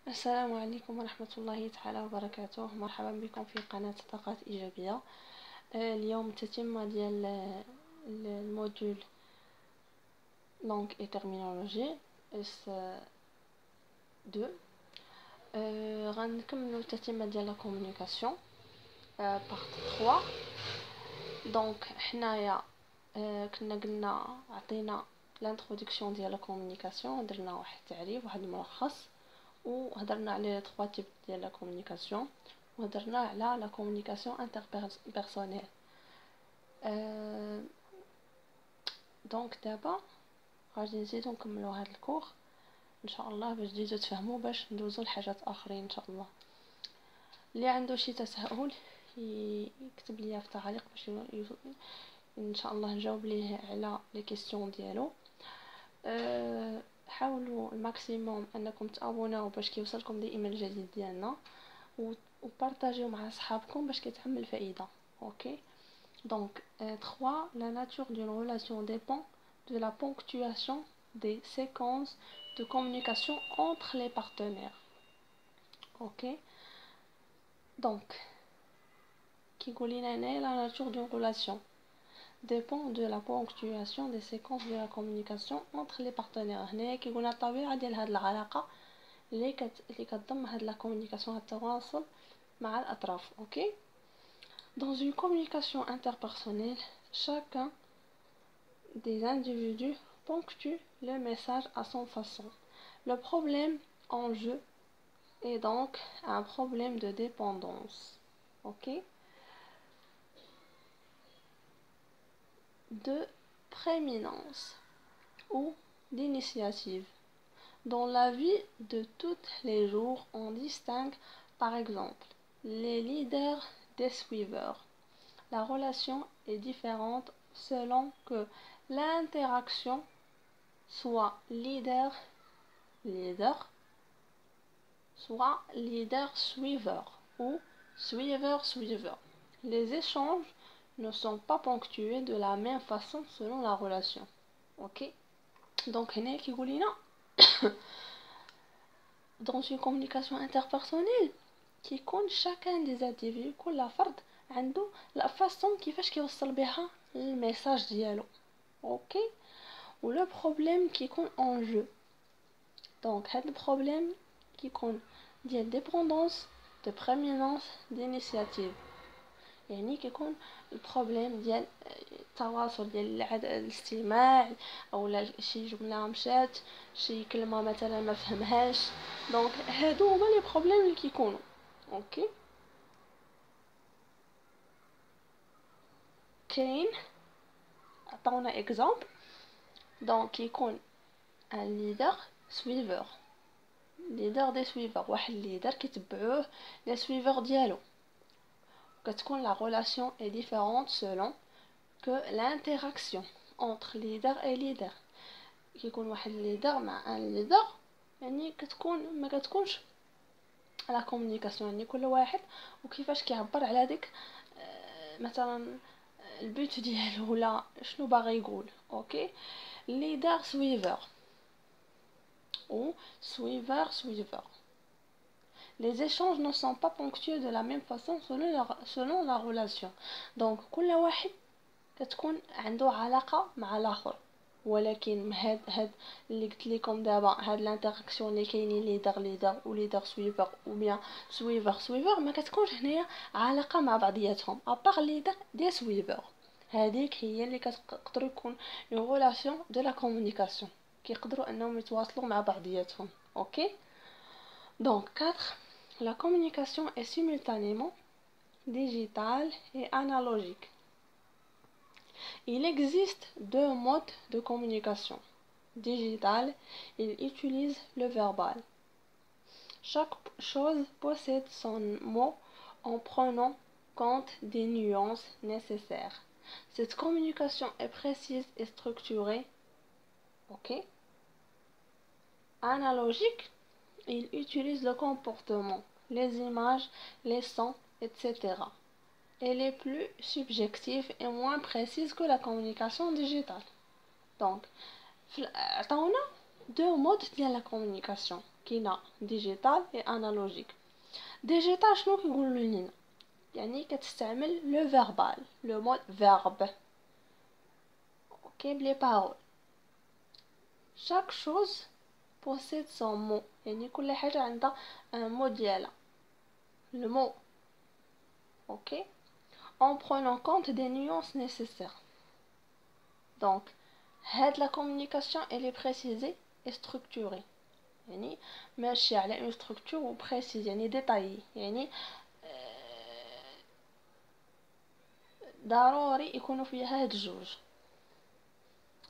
السلام عليكم ورحمة الله تعالى وبركاته. مرحبا بكم في قناة طاقات إيجابية. اليوم تتمة ديال الموديول لونغ اي ترمينولوجي اس 2. غنكملو التتمة ديال لا كومونيكاسيون بارت 3. دونك حنايا كنا قلنا عطينا لانتروداكسيون ديال لا كومونيكاسيون، درنا واحد التعريف واحد الملخص، وهضرنا على 3 تيب ديال لا كومونيكاسيون، وهضرنا على لا كومونيكاسيون انتر بيرسونيل. دونك دابا غادي نزيدو نكملو هاد الكور ان شاء الله باش تزيدو تفهموا، باش ندوزو لحاجات اخرين ان شاء الله. اللي عنده شي تساؤل يكتب لي في التعليق باش ان شاء الله نجاوب ليه على لي كيسيون ديالو. حاولوا الماكسيموم انكم تابوناو باش كيوصلكم دائما الجديد ديالنا، وبارطاجيو مع اصحابكم باش كيتعم الفائده. اوكي. Donc 3, la nature d'une relation dépend de la ponctuation des séquences de communication entre les partenaires. Ok. Donc qui la nature d'une relation dépend de la ponctuation des séquences de la communication entre les partenaires. هنا كيقولنا الطبيعه ديال هاد العلاقه اللي كتضم هاد لا كومونيكاسيون، التواصل مع الاطراف. اوكي. Dans une communication interpersonnelle, chacun des individus ponctue le message à son façon. Le problème en jeu est donc un problème de dépendance. Ok. De prééminence ou d'initiative. Dans la vie de tous les jours, on distingue par exemple les leaders des suiveurs. La relation est différente selon que l'interaction soit leader, soit leader-suiveur ou suiveur-suiveur. Les échanges ne sont pas ponctués de la même façon selon la relation. Ok. Donc هنا كيقول لنا dans une communication interpersonnelle كيكون chacun des individus، كل فرد عنده لا فاصون كيفاش كيوصل بها الميساج ديالو. اوكي. و لو بروبليم كيكون ان جو. دونك هاد البروبليم كيكون ديال ديبوندونس، دو بريمينونس، دينيسياتيف. يعني كيكون البروبليم ديال التواصل، ديال الاستماع، او شي جمله مشات، شي كلمه مثلا ما فهمهاش. دونك هادو هما لي بروبليم اللي كيكونوا. اوكي. كاين عطاونا اكزامبل. دونك يكون ان ليدر سويفور، ليدر دي سويفور، واحد ليدر كيتبعوه لي سويفور ديالو. كتكون لا ريلاسيون اي ديفيرونت سولون que l'interaction entre leader et leader. كيكون واحد ليدر مع ان ليدر، يعني ما كتكونش لا كومونيكاسيون، يعني كل واحد وكيفاش كيعبر على ديك مثلا البيت ديالو ولا شنو باغي يقول. اوكي. leader suiveur ou suiveur. Les échanges ne sont pas ponctués de la même façon selon la relation. Donc كل واحد كتكون عنده علاقه مع الاخر، ولكن هاد اللي قلت لكم دابا، هاد الانتراكسيون اللي كاينين ليدر وليدر سويفر او بيان سويفر ما كتكونش هنايا علاقه مع بعضياتهم ابار ليدر دي سويفر. هذيك هي اللي كتقدروا يكون اون ريلاسيون دو لا كومونيكاسيون، كيقدروا انهم يتواصلوا مع بعضياتهم. اوكي. دونك 4 la communication est simultanément digitale et analogique. Il existe 2 modes de communication. Digital, il utilise le verbal. Chaque chose possède son mot en prenant compte des nuances nécessaires. Cette communication est précise et structurée. Ok. Analogique, il utilise le comportement, les images, les sons, etc. Elle est plus subjective et moins précise que la communication digitale. Donc, عطاونا 2 modes ديال la communication. كاينه ديجيتال و انالوجيك. ديجيتال شنو كيقولوا لينا؟ يعني كتستعمل لو فيربال لو مود فيرب اوكي بلي بارول. chaque chose possède son mot يعني كل حاجه عندها un mot ديالها le mot ok en prenant compte des nuances nécessaires. Donc la communication elle est précisée et structurée يعني ماشي على une structure ou précise يعني détaillée يعني ضروري يكونوا فيها هاد الجوج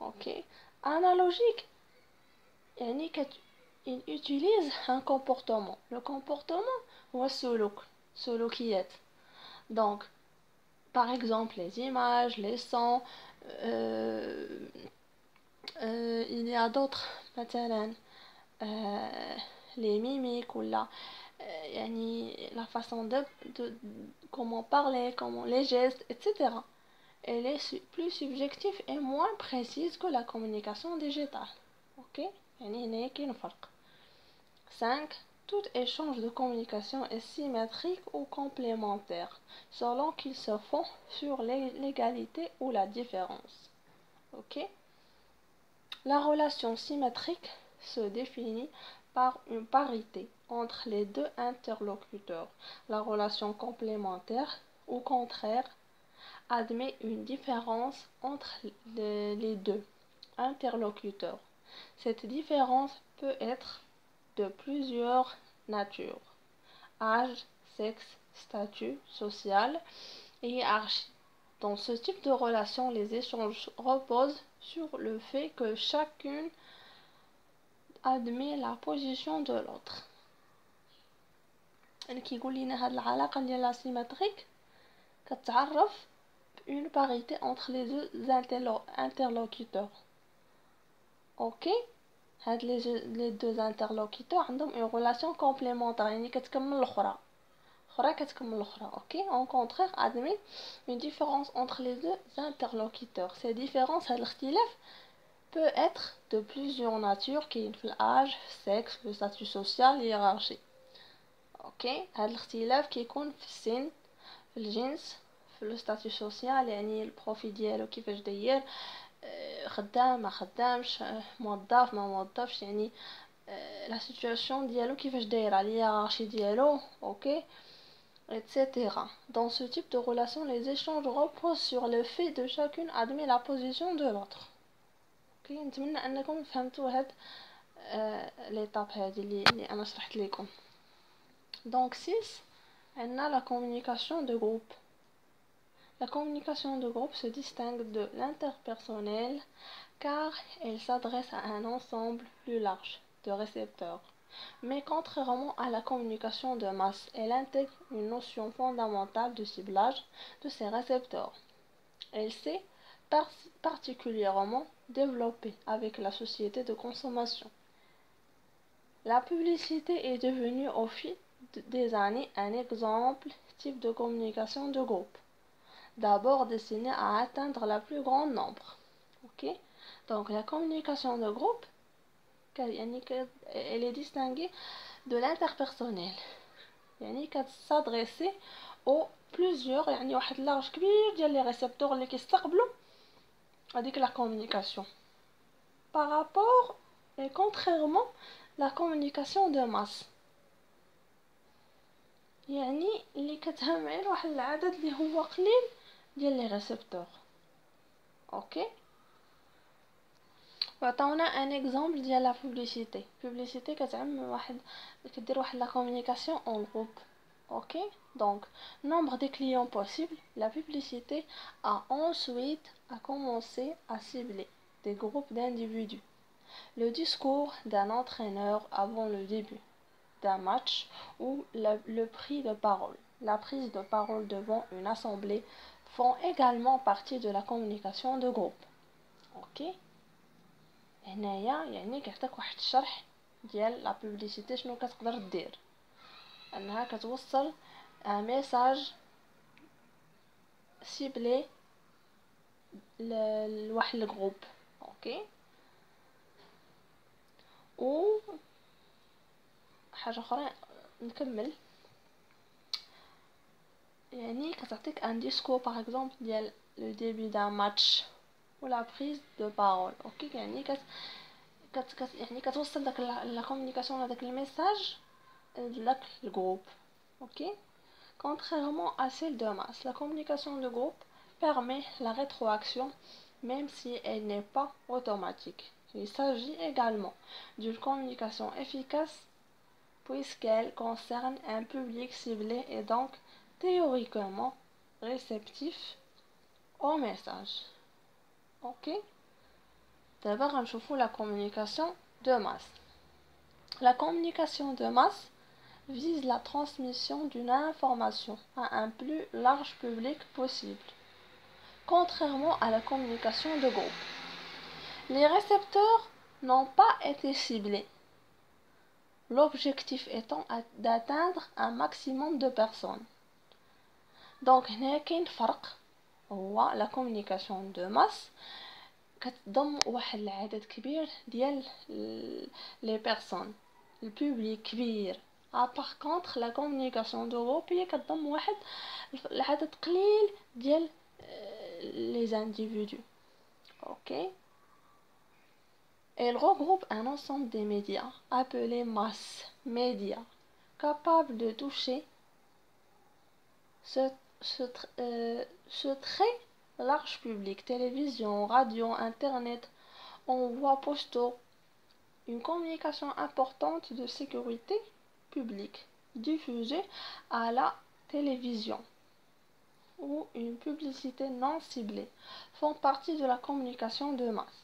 اوكي. analogique يعني il utilise un comportement. Le comportement هو السلوك سلوكيات. Donc par exemple les images, les sons, il y a d'autres مثلا les mimiques ou la la façon de comment parler, comment les gestes, etc. Elle est plus subjective et moins précise que la communication digitale. Ok, يعني هنا كاين فرق. 5. Tout échange de communication est symétrique ou complémentaire selon qu'ils se font sur l'égalité ou la différence. Ok. La relation symétrique se définit par une parité entre les deux interlocuteurs. La relation complémentaire ou contraire admet une différence entre les deux interlocuteurs. Cette différence peut être de plusieurs natures: âge, sexe, statut social et hiérarchie. Dans ce type de relation, les échanges reposent sur le fait que chacune admet la position de l'autre. اللي كيقول لنا هاد العلاقه ديال الاسيمتريك كتعرف une parité entre les deux interlocuteurs. OK. هاد les deux interlocuteurs عندهم une relation complémentaire يعني كتكمل الاخرى كتكمل الاخرى. OK. En contraire admet une différence entre les deux interlocuteurs. Ces différences هاد الاختلاف peut être de plusieurs natures كاين في الâge, sexe, le statut social, hiérarchie. OK. هاد الاختلاف كيكون في السن, في الجنس, في لو ستاتيو سوسيال يعني البروفيل ديالو كيفاش داير, خدام ما خدامش, موظف ما موظفش, يعني لا سيتوياسيون ديالو كيفاش دايره, الهيرارشي ديالو. اوكي etc. Dans ce type de relation, les échanges reposent sur le fait de chacune admet la position de l'autre. اوكي نتمنى انكم فهمتوا هاد ليطاب هذه اللي انا شرحت لكم. Donc 6 on a la communication de groupe. La communication de groupe se distingue de l'interpersonnel car elle s'adresse à un ensemble plus large de récepteurs. Mais contrairement à la communication de masse, elle intègre une notion fondamentale de ciblage de ces récepteurs. Elle s'est particulièrement développée avec la société de consommation. La publicité est devenue au fil des années un exemple type de communication de groupe, d'abord destinée à atteindre le plus grand nombre. Ok. Donc la communication de groupe elle est distinguée de l'interpersonnel, يعني كتs'adresser aux plusieurs يعني واحد large كبير ديال les récepteurs اللي كيستقبلوا هذيك la communication par rapport et contrairement la communication de masse يعني اللي كتهم غير واحد العدد اللي هو قليل ديال لي ريسبتور. اوكي وعطاونا ان اكزامبل ديال لا بوبليسيتي كتعم واحد كدير واحد لا كومونيكاسيون اون جروب. اوكي donc nombre de clients possibles, la publicité a ensuite commencé à cibler des groupes d'individus. Le discours d'un entraîneur avant le début d'un match ou le prix de parole, la prise de parole devant une assemblée font également partie de la communication de groupe. OK. هنايا يعني كيعطيك واحد الشرح ديال لا بوبليسيتي شنو كتقدر دير, انها كتوصل ان ميساج سيبلي لواحد الجروب. اوكي و حاجه اخرى نكمل. يعني كتعطيك ان ديسكور باغ اكزومبل ديال لو ديبي دان ماتش ولا بريز دو بارول. اوكي يعني يعني كتوصل داك لا كومونيكاسيون هذاك الميساج لداك الجروب. اوكي contrairement à celle de masse, la communication de groupe permet la rétroaction même si elle n'est pas automatique. Il s'agit également d'une communication efficace puisqu'elle concerne un public ciblé et donc théoriquement réceptif au message. Ok, d'abord on la communication de masse. La communication de masse vise la transmission d'une information à un plus large public possible, contrairement à la communication de groupe. Les récepteurs n'ont pas été ciblés, l'objectif étant d'atteindre un maximum de personnes. Donc, il y a un فرق هو la communication de masse كتضم واحد العدد كبير ديال les personnes, le public كبير. par contre la communication de groupe هي كتضم واحد العدد قليل ديال les individus. ok, elle regroupe un ensemble des médias appelés masses médias capables de toucher ce très large public: télévision, radio, internet, envois postaux. Une communication importante de sécurité publique diffusée à la télévision ou une publicité non ciblée font partie de la communication de masse.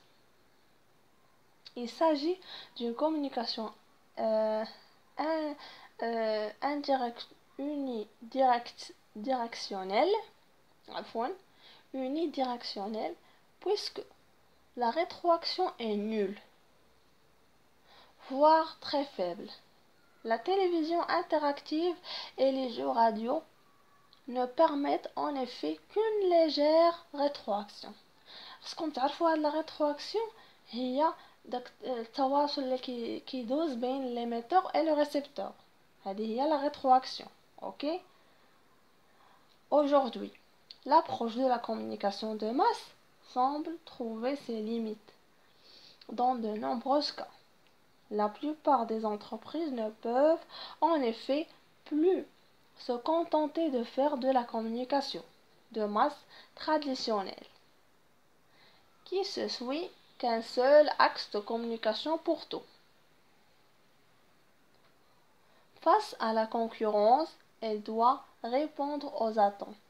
Il s'agit d'une communication unidirectionnelle puisque la rétroaction est nulle, voire très faible. La télévision interactive et les jeux radio ne permettent en effet qu'une légère rétroaction. خصكم تعرفوا هاد لا rétroaction هي داك التواصل اللي كيدوز بين l'émetteur et le récepteur. هذه هي la rétroaction. OK. Aujourd'hui, l'approche de la communication de masse semble trouver ses limites dans de nombreux cas. La plupart des entreprises ne peuvent en effet plus se contenter de faire de la communication de masse traditionnelle, qui se suit qu'un seul axe de communication pour tout. Face à la concurrence, elle doit répondre aux attentes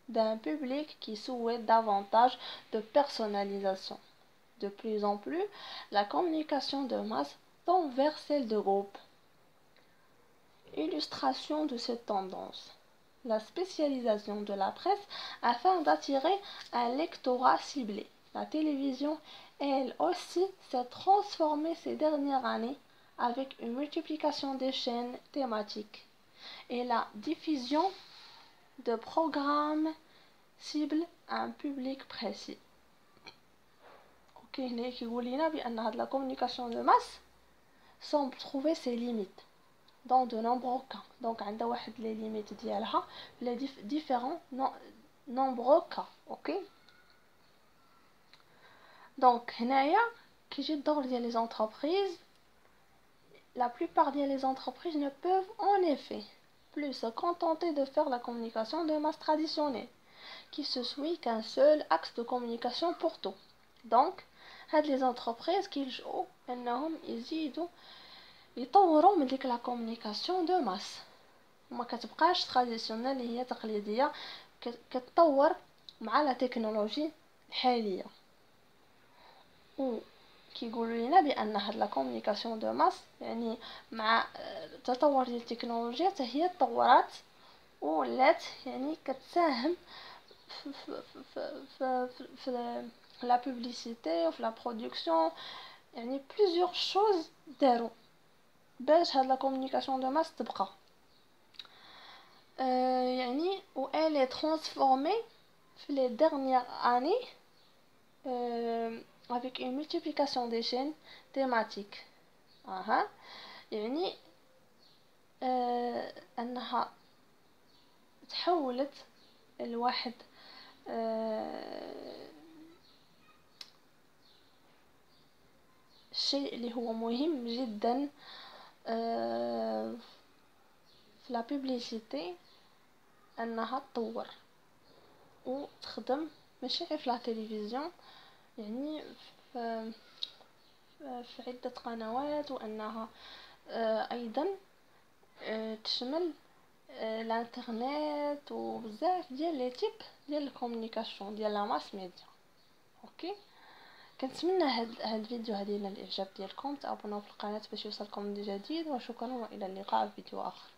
d'un public qui souhaite davantage de personnalisation. De plus en plus, la communication de masse tend vers celle de groupe. Illustration de cette tendance: la spécialisation de la presse afin d'attirer un lectorat ciblé. La télévision, elle aussi, s'est transformée ces dernières années avec une multiplication des chaînes thématiques et la diffusion de programmes ciblent un public précis. Ok, هنا كيقول لنا بأن هاد la communication de masse semble trouver ses limites dans de nombreux cas. Donc عندها واحد les limites ديالها les différents nombreux cas. ok. Donc هنايا كيجي الدور ديال les entreprises. La plupart des entreprises ne peuvent en effet plus se contenter de faire la communication de masse traditionnelle qui se suit qu'un seul axe de communication pour tout. Donc هاد les entreprises كيلجؤوا انهم يزيدوا يطوروا من ديك لا كومونيكاسيون دو ماس وما كتبقاش تراديسيونيل اللي هي تقليديه كتطور مع لا تكنولوجي الحاليه. و كيقولوا لنا بان هاد لا كومونيكاسيون دو ماس يعني مع التطور ديال التكنولوجيا حتى هي تطورات ولات يعني كتساهم في la publicité ou la production. يعني plusieurs choses داروا باش هاد la communication de masse تبقى يعني و elle est transformée في les dernières années avec une multiplication des chaînes thématiques. يعني انها تحولت الواحد الشيء اللي هو مهم جدا في لا بوبليسيتي، انها تطور وتخدم ماشي غير في لا تلفزيون، يعني في, في عدة قنوات، وانها ايضا تشمل الانترنت وبزاف ديال لي تيب ديال الكومونيكاسيون ديال لا ماس ميديا. اوكي، كنتمنى هاد الفيديو هذه الاعجاب ديالكم، تابوناو في القناه باش يوصلكم جديد، وشكرا والى اللقاء في فيديو اخر.